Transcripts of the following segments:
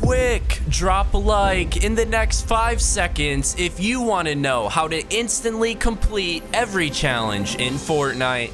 quick, drop a like in the next 5 seconds if you want to know how to instantly complete every challenge in Fortnite.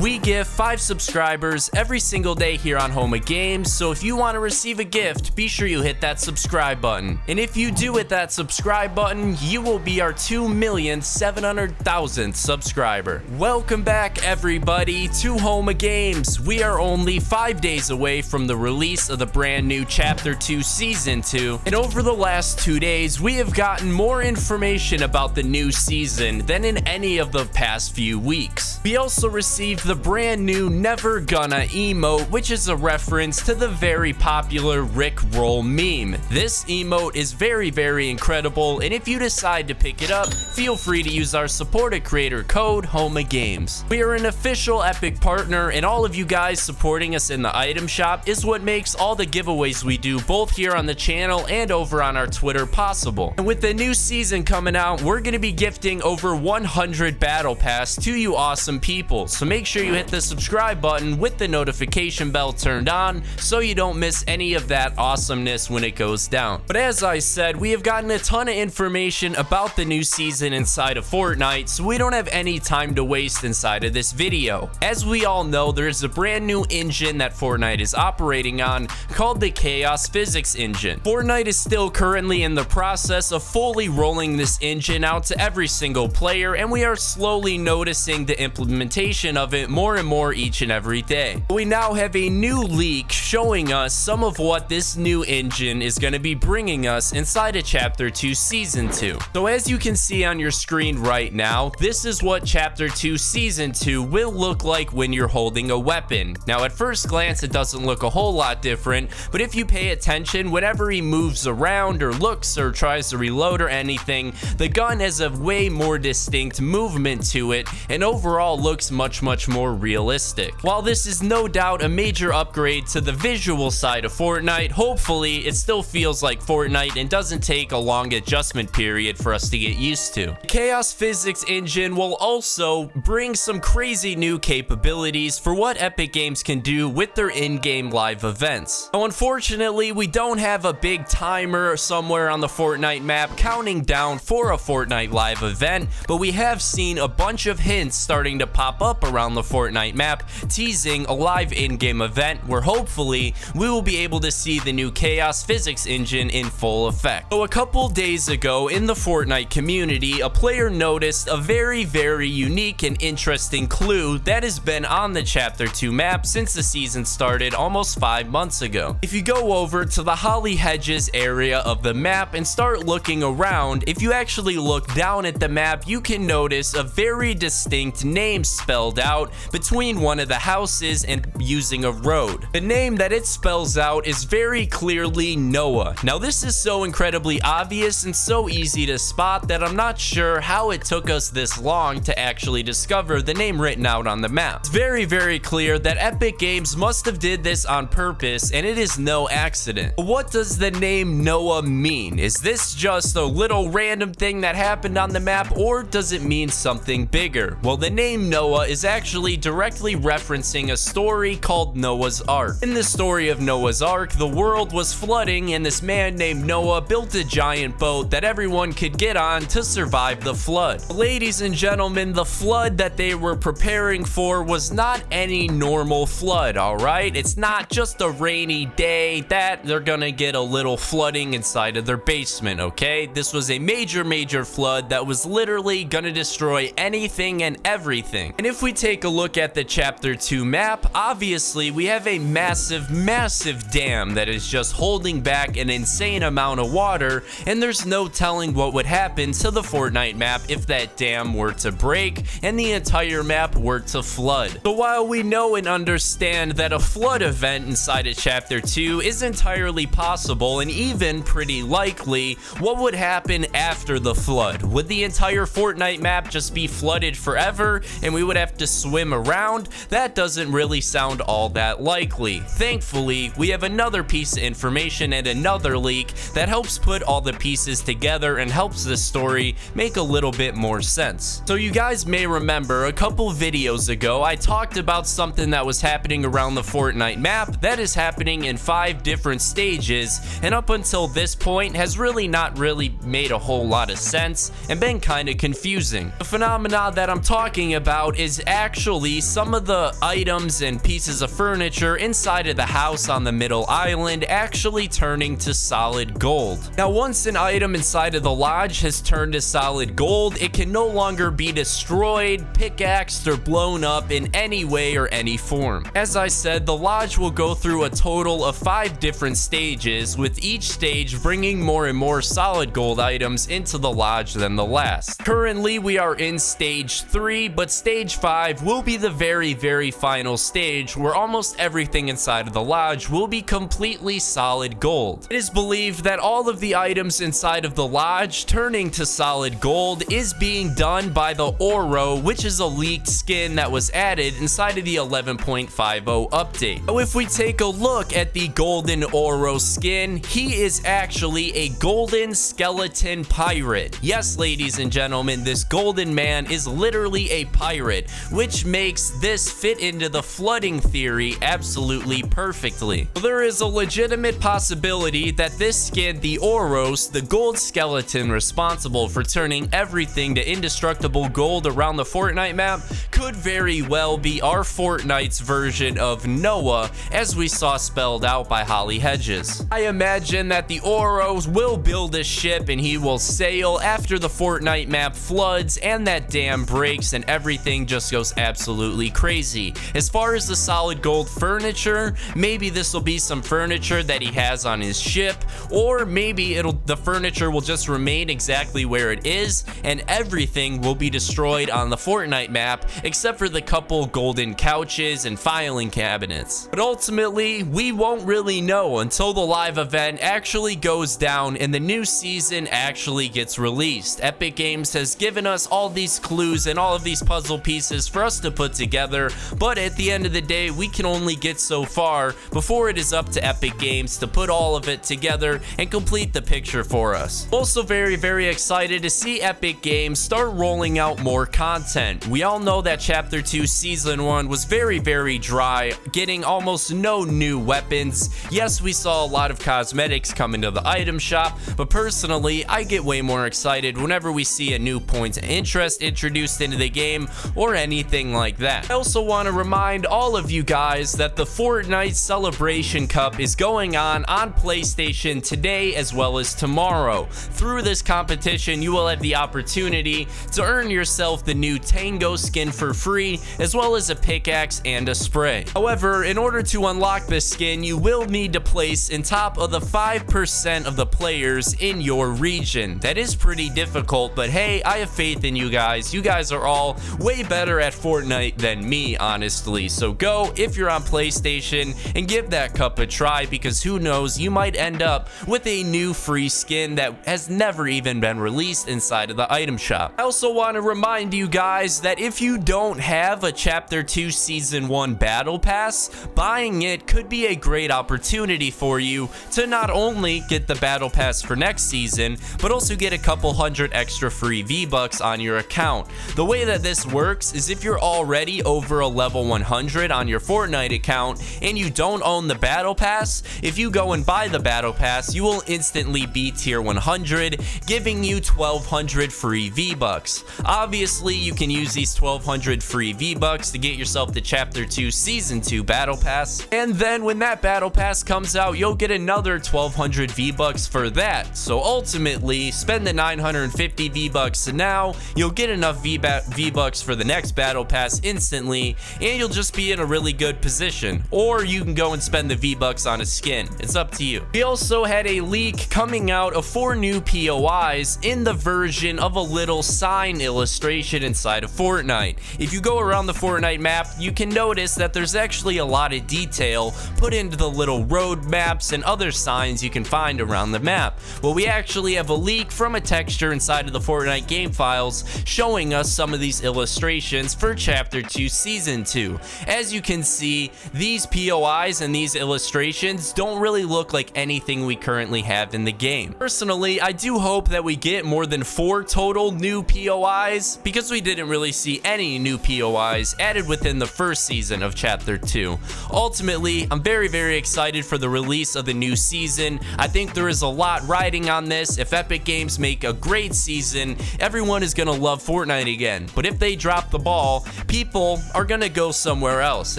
We give 5 subscribers every single day here on HomeOfGames, so if you want to receive a gift, be sure you hit that subscribe button. And if you do hit that subscribe button, you will be our 2,700,000th subscriber. Welcome back, everybody, to HomeOfGames. We are only 5 days away from the release of the brand new Chapter 2 Season 2, and over the last 2 days, we have gotten more information about the new season than in any of the past few weeks. We also received the brand new Never Gonna emote, which is a reference to the very popular Rickroll meme. This emote is very incredible, and if you decide to pick it up, feel free to use our supported creator code HomeOfGames. We are an official Epic partner, and all of you guys supporting us in the item shop is what makes all the giveaways we do both here on the channel and over on our Twitter possible. And with the new season coming out, we're going to be gifting over 100 battle pass to you awesome people, so make sure you hit the subscribe button with the notification bell turned on so you don't miss any of that awesomeness when it goes down. But as I said, we have gotten a ton of information about the new season inside of Fortnite, so we don't have any time to waste inside of this video. As we all know, there's a brand new engine that Fortnite is operating on called the Chaos Physics engine. Fortnite is still currently in the process of fully rolling this engine out to every single player, and we are slowly noticing the implementation of it more and more each and every day. We now have a new leak showing us some of what this new engine is going to be bringing us inside of Chapter 2 Season 2. So as you can see on your screen right now, this is what Chapter 2 Season 2 will look like when you're holding a weapon. Now at first glance it doesn't look a whole lot different, but if you pay attention, whenever he moves around or looks or tries to reload or anything, the gun has a way more distinct movement to it and overall looks much more realistic. While this is no doubt a major upgrade to the visual side of Fortnite, hopefully it still feels like Fortnite and doesn't take a long adjustment period for us to get used to. The Chaos Physics engine will also bring some crazy new capabilities for what Epic Games can do with their in-game live events. Now, unfortunately, we don't have a big timer somewhere on the Fortnite map counting down for a Fortnite live event, but we have seen a bunch of hints starting to pop up around the Fortnite map teasing a live in-game event where hopefully we will be able to see the new Chaos Physics engine in full effect. So a couple days ago in the Fortnite community, a player noticed a very unique and interesting clue that has been on the Chapter 2 map since the season started almost 5 months ago. If you go over to the Holly Hedges area of the map and start looking around, if you actually look down at the map, you can notice a very distinct name spelled out between one of the houses and using a road. The name that it spells out is very clearly Noah. Now this is so incredibly obvious and so easy to spot that I'm not sure how it took us this long to actually discover the name written out on the map. It's very clear that Epic Games must have did this on purpose, and it is no accident. But what does the name Noah mean? Is this just a little random thing that happened on the map, or does it mean something bigger? Well, the name Noah is actually directly referencing a story called Noah's Ark. In the story of Noah's Ark, the world was flooding and this man named Noah built a giant boat that everyone could get on to survive the flood. Ladies and gentlemen, the flood that they were preparing for was not any normal flood, alright? It's not just a rainy day that they're gonna get a little flooding inside of their basement, okay? This was a major flood that was literally gonna destroy anything and everything. And if we take a look at the Chapter 2 map, obviously we have a massive dam that is just holding back an insane amount of water, and there's no telling what would happen to the Fortnite map if that dam were to break and the entire map were to flood. So while we know and understand that a flood event inside of Chapter 2 is entirely possible and even pretty likely, what would happen after the flood? Would the entire Fortnite map just be flooded forever and we would have to swim swim around, that doesn't really sound all that likely. Thankfully, we have another piece of information and another leak that helps put all the pieces together and helps this story make a little bit more sense. So you guys may remember a couple videos ago, I talked about something that was happening around the Fortnite map that is happening in 5 different stages, and up until this point has really not made a whole lot of sense and been kind of confusing. The phenomena that I'm talking about is actually some of the items and pieces of furniture inside of the house on the middle island actually turning to solid gold. Now, once an item inside of the lodge has turned to solid gold, it can no longer be destroyed, pickaxed, or blown up in any way or any form. As I said, the lodge will go through a total of 5 different stages, with each stage bringing more and more solid gold items into the lodge than the last. Currently, we are in stage 3, but stage 5 will be the very final stage where almost everything inside of the lodge will be completely solid gold. It is believed that all of the items inside of the lodge turning to solid gold is being done by the Oro, which is a leaked skin that was added inside of the 11.50 update. Now, if we take a look at the golden Oro skin, he is actually a golden skeleton pirate. Yes, ladies and gentlemen, this golden man is literally a pirate, which makes this fit into the flooding theory absolutely perfectly. There is a legitimate possibility that this skin, the Oros, the gold skeleton responsible for turning everything to indestructible gold around the Fortnite map, could very well be our Fortnite's version of Noah, as we saw spelled out by Holly Hedges. I imagine that the Oros will build a ship and he will sail after the Fortnite map floods and that dam breaks and everything just goes absolutely crazy. As far as the solid gold furniture, maybe this will be some furniture that he has on his ship, or maybe the furniture will just remain exactly where it is and everything will be destroyed on the Fortnite map except for the couple golden couches and filing cabinets. But ultimately, we won't really know until the live event actually goes down and the new season actually gets released. Epic Games has given us all these clues and all of these puzzle pieces for us to put together, but at the end of the day, we can only get so far before it is up to Epic Games to put all of it together and complete the picture for us. Also very excited to see Epic Games start rolling out more content. We all know that Chapter 2 Season 1 was very dry, getting almost no new weapons. Yes, we saw a lot of cosmetics come into the item shop, but personally, I get way more excited whenever we see a new point of interest introduced into the game or anything like that. I also want to remind all of you guys that the Fortnite Celebration Cup is going on PlayStation today as well as tomorrow. Through this competition, you will have the opportunity to earn yourself the new Tango skin for free, as well as a pickaxe and a spray. However, in order to unlock this skin, you will need to place in top of the 5% of the players in your region. That is pretty difficult, but hey, I have faith in you guys. You guys are all way better at Fortnite than me, honestly. So go, if you're on PlayStation, and give that cup a try, because who knows, you might end up with a new free skin that has never even been released inside of the item shop. I also want to remind you guys that if you don't have a Chapter 2 Season 1 Battle Pass, buying it could be a great opportunity for you to not only get the Battle Pass for next season, but also get a couple hundred extra free V-Bucks on your account. The way that this works is if you're already over a level 100 on your Fortnite account and you don't own the Battle Pass, if you go and buy the Battle Pass, you will instantly be tier 100, giving you 1200 free V-Bucks. Obviously, you can use these 1200 free V-Bucks to get yourself the Chapter 2 Season 2 Battle Pass, and then when that Battle Pass comes out, you'll get another 1200 V-Bucks for that. So ultimately, spend the 950 V-Bucks now, you'll get enough V-Bucks for the next Battle Pass instantly, and you'll just be in a really good position. Or you can go and spend the V-Bucks on a skin. It's up to you. We also had a leak coming out of 4 new POIs in the version of a little sign illustration inside of Fortnite. If you go around the Fortnite map, you can notice that there's actually a lot of detail put into the little road maps and other signs you can find around the map. Well, we actually have a leak from a texture inside of the Fortnite game files showing us some of these illustrations for Chapter 2 Season 2. As you can see, these POIs and these illustrations don't really look like anything we currently have in the game. Personally, I do hope that we get more than 4 total new POIs, because we didn't really see any new POIs added within the first season of Chapter 2. Ultimately, I'm very excited for the release of the new season. I think there is a lot riding on this. If Epic Games make a great season, everyone is gonna love Fortnite again. But if they drop the ball, people are gonna go somewhere else,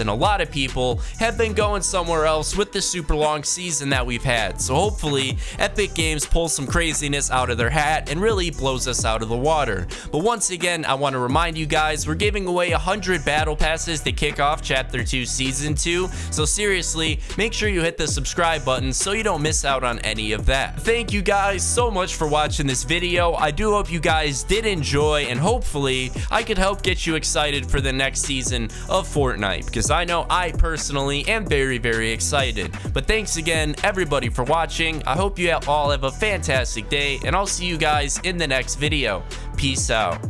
and a lot of people have been going somewhere else with the super long season that we've had. So hopefully Epic Games pulls some craziness out of their hat and really blows us out of the water. But once again, I want to remind you guys, we're giving away 100 battle passes to kick off Chapter 2 Season 2. So seriously, make sure you hit the subscribe button so you don't miss out on any of that. Thank you guys so much for watching this video. I do hope you guys did enjoy, and hopefully I could help get you excited for the next season of Fortnite, because I know I personally am very excited. But thanks again everybody for watching. I hope you all have a fantastic day, and I'll see you guys in the next video. Peace out.